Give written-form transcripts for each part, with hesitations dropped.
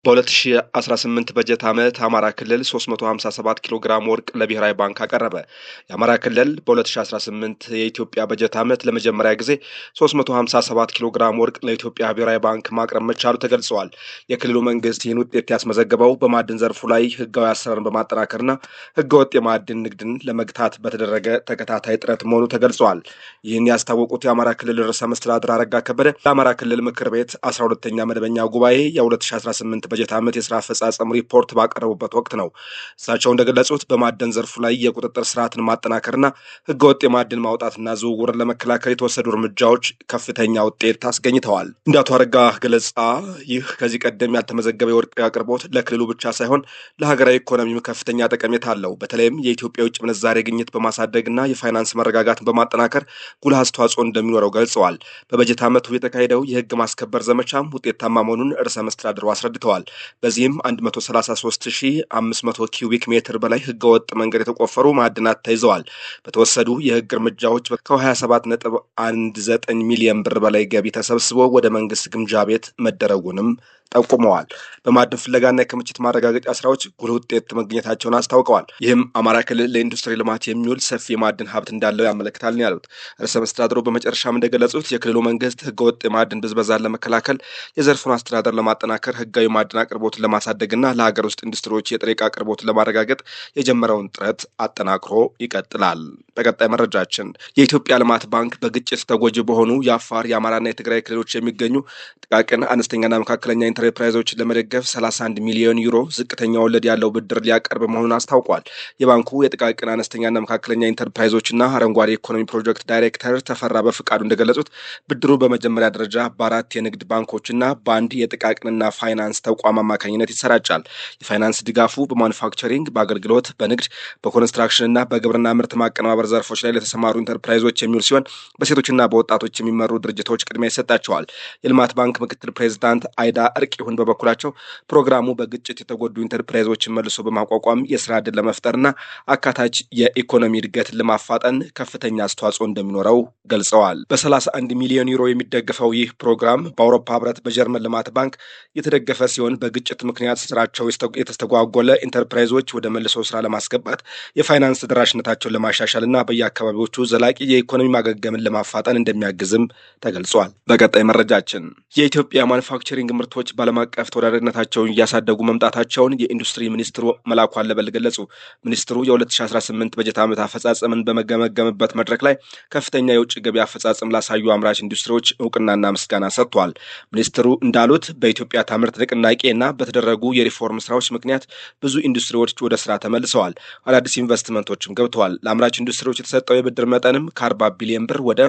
በ2018 በጀት ዓመት አማራ ክልል 357 ኪሎ ግራም ወርቅ ለብሔራዊ ባንክ አቀረበ። የአማራ ክልል በ2018 የኢትዮጵያ በጀት ዓመት ለመጀመሪያ ጊዜ 357 ኪሎ ግራም ወርቅ ለኢትዮጵያ ብሔራዊ ባንክ ማቅረብ መቻሉ ተገልጸዋል። የክልሉ መንግስት ይህን ውጤት ያስመዘገበው በማዕድን ዘርፉ ላይ ህጋዊ አሰራርን በማጠናከርና ህገወጥ የማዕድን ንግድን ለመግታት በተደረገ ተከታታይ ጥረት መሆኑ ተገልጸዋል። ይህን ያስታወቁት የአማራ ክልል ርዕሰ መስተዳድር አረጋ ከበደ ለአማራ ክልል ምክር ቤት 12ኛ መደበኛ ጉባኤ የ2018 በጀት ዓመት የስራ አፈጻጸም ሪፖርት ባቀረቡበት ወቅት ነው። እሳቸው እንደገለጹት በማዕድን ዘርፉ ላይ የቁጥጥር ስርዓትን ማጠናከርና ህገወጥ የማዕድን ማውጣትና ዝውውርን ለመከላከል የተወሰዱ እርምጃዎች ከፍተኛ ውጤት አስገኝተዋል። እንደ አቶ አረጋ ገለጻ ይህ ከዚህ ቀደም ያልተመዘገበ የወርቅ አቅርቦት ለክልሉ ብቻ ሳይሆን ለሀገራዊ ኢኮኖሚም ከፍተኛ ጠቀሜታ አለው። በተለይም የኢትዮጵያ የውጭ ምንዛሬ ግኝት በማሳደግና የፋይናንስ መረጋጋትን በማጠናከር ጉልህ አስተዋጽኦ እንደሚኖረው ገልጸዋል። በበጀት ዓመቱ የተካሄደው የህግ ማስከበር ዘመቻም ውጤታማ መሆኑን ርዕሰ መስተዳድሩ አስረድተዋል። በዚህም 133500 ኪዩቢክ ሜትር በላይ ህገወጥ መንገድ የተቆፈሩ ማዕድናት ተይዘዋል። በተወሰዱ የህግ እርምጃዎች ከ27.19 ሚሊዮን ብር በላይ ገቢ ተሰብስቦ ወደ መንግስት ግምጃ ቤት መደረጉንም ጠቁመዋል። በማዕድን ፍለጋና የክምችት ማረጋገጫ ስራዎች ጉልህ ውጤት መገኘታቸውን አስታውቀዋል። ይህም አማራ ክልል ለኢንዱስትሪ ልማት የሚውል ሰፊ የማዕድን ሀብት እንዳለው ያመለክታል ነው ያሉት ርዕሰ መስተዳድሩ። በመጨረሻም እንደገለጹት የክልሉ መንግስት ህገወጥ የማዕድን ብዝበዛን ለመከላከል የዘርፉን አስተዳደር ለማጠናከር ህጋዊ ማዕድን አቅርቦትን ለማሳደግና ለሀገር ውስጥ ኢንዱስትሪዎች የጥሬ ዕቃ አቅርቦትን ለማረጋገጥ የጀመረውን ጥረት አጠናክሮ ይቀጥላል። በቀጣይ መረጃችን የኢትዮጵያ ልማት ባንክ በግጭት ተጎጂ በሆኑ የአፋር የአማራና የትግራይ ክልሎች የሚገኙ ጥቃቅን አነስተኛና መካከለኛ ኢንተርፕራይዞችን ለመደገፍ 31 ሚሊዮን ዩሮ ዝቅተኛ ወለድ ያለው ብድር ሊያቀርብ መሆኑን አስታውቋል። የባንኩ የጥቃቅን አነስተኛና መካከለኛ ኢንተርፕራይዞችና አረንጓዴ ኢኮኖሚ ፕሮጀክት ዳይሬክተር ተፈራ በፍቃዱ እንደገለጹት ብድሩ በመጀመሪያ ደረጃ በ4 የንግድ ባንኮችና በአንድ የጥቃቅንና ፋይናንስ ተቋም አማካኝነት ይሰራጫል። የፋይናንስ ድጋፉ በማኑፋክቸሪንግ፣ በአገልግሎት፣ በንግድ፣ በኮንስትራክሽንና በግብርና ምርት ማቀነባበር ዘርፎች ላይ ለተሰማሩ ኢንተርፕራይዞች የሚውል ሲሆን በሴቶችና በወጣቶች የሚመሩ ድርጅቶች ቅድሚያ ይሰጣቸዋል። የልማት ባንክ ምክትል ፕሬዚዳንት አይዳ እርቅሁን በበኩላቸው ፕሮግራሙ በግጭት የተጎዱ ኢንተርፕራይዞችን መልሶ በማቋቋም የስራ ዕድል ለመፍጠርና አካታች የኢኮኖሚ እድገትን ለማፋጠን ከፍተኛ አስተዋጽኦ እንደሚኖረው ገልጸዋል። በ31 ሚሊዮን ዩሮ የሚደገፈው ይህ ፕሮግራም በአውሮፓ ህብረት፣ በጀርመን ልማት ባንክ የተደገፈ ሲሆን በግጭት ምክንያት ስራቸው የተስተጓጎለ ኢንተርፕራይዞች ወደ መልሶ ስራ ለማስገባት የፋይናንስ ተደራሽነታቸውን ለማሻሻል እና በየአካባቢዎቹ ዘላቂ የኢኮኖሚ ማገገምን ለማፋጠን እንደሚያግዝም ተገልጿል። በቀጣይ መረጃችን የኢትዮጵያ ማኑፋክቸሪንግ ምርቶች በዓለም አቀፍ ተወዳዳሪነታቸውን እያሳደጉ መምጣታቸውን የኢንዱስትሪ ሚኒስትሩ መላኩ አለበል ገለጹ። ሚኒስትሩ የ2018 በጀት ዓመት አፈጻጸምን በመገመገምበት መድረክ ላይ ከፍተኛ የውጭ ገቢ አፈጻጸም ላሳዩ አምራች ኢንዱስትሪዎች እውቅናና ምስጋና ሰጥቷል። ሚኒስትሩ እንዳሉት በኢትዮጵያ ታምርት ንቅናቄ እና በተደረጉ የሪፎርም ስራዎች ምክንያት ብዙ ኢንዱስትሪዎች ወደ ስራ ተመልሰዋል። አዳዲስ ኢንቨስትመንቶችም ገብተዋል። ለአምራች ኢንዱስትሪዎች የተሰጠው የብድር መጠንም ከ40 ቢሊዮን ብር ወደ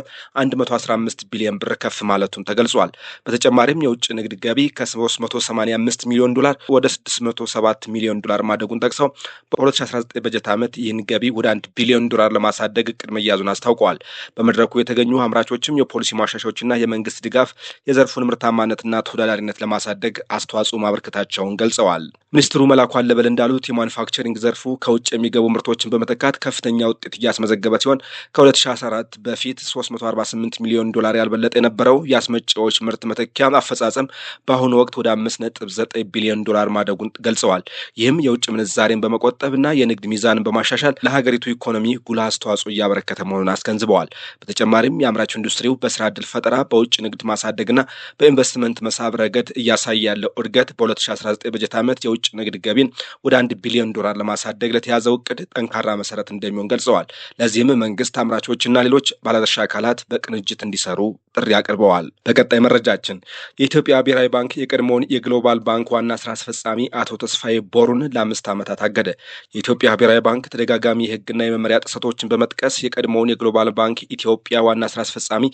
115 ቢሊዮን ብር ከፍ ማለቱም ተገልጿል። በተጨማሪም የውጭ ንግድ ገቢ ከ385 ሚሊዮን ዶላር ወደ 607 ሚሊዮን ዶላር ማደጉን ጠቅሰው በ2019 በጀት ዓመት ይህን ገቢ ወደ 1 ቢሊዮን ዶላር ለማሳደግ እቅድ መያዙን አስታውቀዋል። በመድረኩ የተገኙ አምራቾችም የፖሊሲ ማሻሻያዎችና የመንግስት ድጋፍ የዘርፉን ምርታማነትና ተወዳዳሪነት ለማሳደግ አስተዋጽኦ ማበርከታቸውን ገልጸዋል። ሚኒስትሩ መላኩ አለበል እንዳሉት የማኑፋክቸሪንግ ዘርፉ ከውጭ የሚገቡ ምርቶችን በመተካት ከፍተኛ ውጤት እያስመዘገበ ሲሆን ከ2014 በፊት 348 ሚሊዮን ዶላር ያልበለጠ የነበረው የአስመጪዎች ምርት መተኪያ አፈጻጸም በአሁኑ ወቅት ወደ 5.9 ቢሊዮን ዶላር ማደጉን ገልጸዋል። ይህም የውጭ ምንዛሬን በመቆጠብና የንግድ ሚዛንን በማሻሻል ለሀገሪቱ ኢኮኖሚ ጉልህ አስተዋጽኦ እያበረከተ መሆኑን አስገንዝበዋል። በተጨማሪም የአምራች ኢንዱስትሪው በስራ ዕድል ፈጠራ፣ በውጭ ንግድ ማሳደግና በኢንቨስትመንት መሳብ ረገድ እያሳየ ያለው እድገት በ2019 በጀት ዓመት የውጭ ንግድ ገቢን ወደ 1 ቢሊዮን ዶላር ለማሳደግ ለተያዘው እቅድ ጠንካራ መሰረት እንደሚሆን ገልጸዋል። ለዚህም መንግስት፣ አምራቾችና ሌሎች ባለድርሻ አካላት በቅንጅት እንዲሰሩ ጥሪ አቅርበዋል። በቀጣይ መረጃችን የኢትዮጵያ ብሔራዊ ባንክ የቀድሞውን የግሎባል ባንክ ዋና ስራ አስፈጻሚ አቶ ተስፋዬ ቦሩን ለ5 ዓመታት አገደ። የኢትዮጵያ ብሔራዊ ባንክ ተደጋጋሚ የህግና የመመሪያ ጥሰቶችን በመጥቀስ የቀድሞውን የግሎባል ባንክ ኢትዮጵያ ዋና ስራ አስፈጻሚ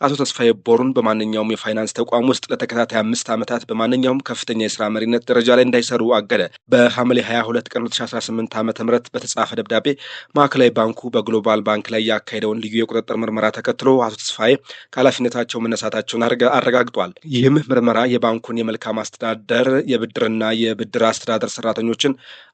አቶ ተስፋዬ ቦሩን በማንኛውም የፋይናንስ ተቋም ውስጥ ለተከታታይ 5 ዓመታት በማንኛውም ከፍተኛ የስራ መሪነት ደረጃ ላይ እንዳይሰሩ አገደ። በሐምሌ 22 ቀን 2018 ዓ.ም በተጻፈ ደብዳቤ ማዕከላዊ ባንኩ በግሎባል ባንክ ላይ ያካሄደውን ልዩ የቁጥጥር ምርመራ ተከትሎ አቶ ተስፋዬ ከኃላፊነታቸው መነሳታቸውን አረጋግጧል። ይህም ምርመራ የባንኩን የመልካም አስተዳደር፣ የብድርና የብድር አስተዳደር ሰራተኞችን፣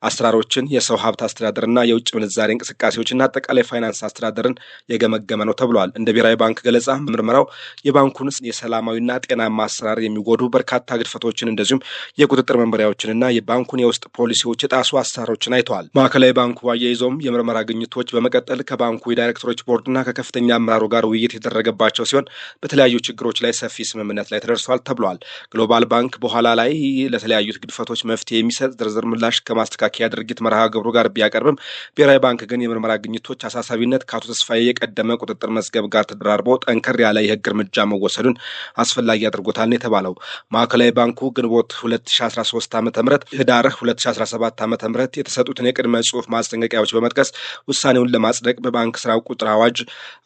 አሰራሮችን፣ የሰው ሀብት አስተዳደርና የውጭ ምንዛሬ እንቅስቃሴዎችና አጠቃላይ ፋይናንስ አስተዳደርን የገመገመ ነው ተብሏል። እንደ ብሔራዊ ባንክ ገለጻ ምርመራው የባንኩን የሰላማዊና ጤናማ አሰራር የሚጎዱ በርካታ ግድፈቶችን እንደዚሁም የቁጥጥር መመሪያዎችንና የባንኩን የውስጥ ፖሊሲዎች የጣሱ አሰራሮችን አይተዋል። ማዕከላዊ ባንኩ አያይዘውም የምርመራ ግኝቶች በመቀጠል ከባንኩ የዳይሬክተሮች ቦርድና ከከፍተኛ አመራሩ ጋር ውይይት የተደረገባቸው ሲሆን በተለያዩ ችግሮች ላይ ሰፊ ስምምነት ላይ ተደርሷል ተብሏል። ግሎባል ባንክ በኋላ ላይ ለተለያዩ ግድፈቶች መፍትሄ የሚሰጥ ዝርዝር ምላሽ ከማስተካከያ ድርጊት መርሃ ግብሩ ጋር ቢያቀርብም ብሔራዊ ባንክ ግን የምርመራ ግኝቶች አሳሳቢነት ከአቶ ተስፋዬ የቀደመ ቁጥጥር መዝገብ ጋር ተደራርቦ ጠንከር ያለ የህግ እርምጃ መወሰዱን አስፈላጊ አድርጎታል ነው የተባለው። ማዕከላዊ ባንኩ ግንቦት 2013 ዓ.ም ህዳር 2017 ዓ.ም የተሰጡትን የቅድመ ጽሑፍ ማስጠንቀቂያዎች በመጥቀስ ውሳኔውን ለማጽደቅ በባንክ ስራ ቁጥር አዋጅ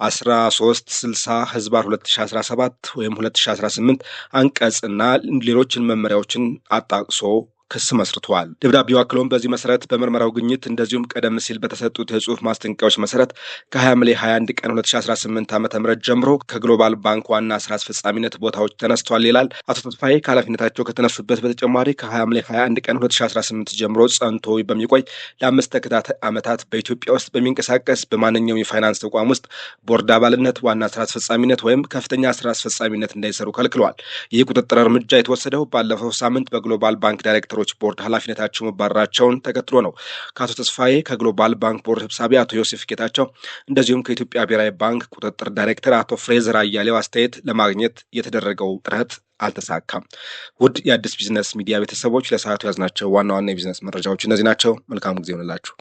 1360/2017 ወይም 2018 አንቀጽና ሌሎችን መመሪያዎችን አጣቅሶ ክስ መስርቷል። ደብዳቤው አክሎም በዚህ መሰረት በምርመራው ግኝት እንደዚሁም ቀደም ሲል በተሰጡት የጽሑፍ ማስጠንቀቂያዎች መሰረት ከሐምሌ 21 ቀን 2018 ዓ.ም ጀምሮ ከግሎባል ባንክ ዋና ስራ አስፈጻሚነት ቦታዎች ተነስተዋል ይላል። አቶ ተስፋዬ ከኃላፊነታቸው ከተነሱበት በተጨማሪ ከሐምሌ 21 ቀን 2018 ጀምሮ ጸንቶ በሚቆይ ለ5 ተከታታይ ዓመታት በኢትዮጵያ ውስጥ በሚንቀሳቀስ በማንኛውም የፋይናንስ ተቋም ውስጥ ቦርድ አባልነት፣ ዋና ስራ አስፈጻሚነት ወይም ከፍተኛ ስራ አስፈጻሚነት እንዳይሰሩ ከልክለዋል። ይህ ቁጥጥር እርምጃ የተወሰደው ባለፈው ሳምንት በግሎባል ባንክ ዳይሬክተሮች ቦርድ ኃላፊነታቸው መባረራቸውን ተከትሎ ነው። ከአቶ ተስፋዬ ከግሎባል ባንክ ቦርድ ሰብሳቢ አቶ ዮሴፍ ጌታቸው እንደዚሁም ከኢትዮጵያ ብሔራዊ ባንክ ቁጥጥር ዳይሬክተር አቶ ፍሬዘር አያሌው አስተያየት ለማግኘት የተደረገው ጥረት አልተሳካም። ውድ የአዲስ ቢዝነስ ሚዲያ ቤተሰቦች ለሰዓቱ ያዝናቸው ዋና ዋና የቢዝነስ መረጃዎች እነዚህ ናቸው። መልካም ጊዜ ይሆንላችሁ።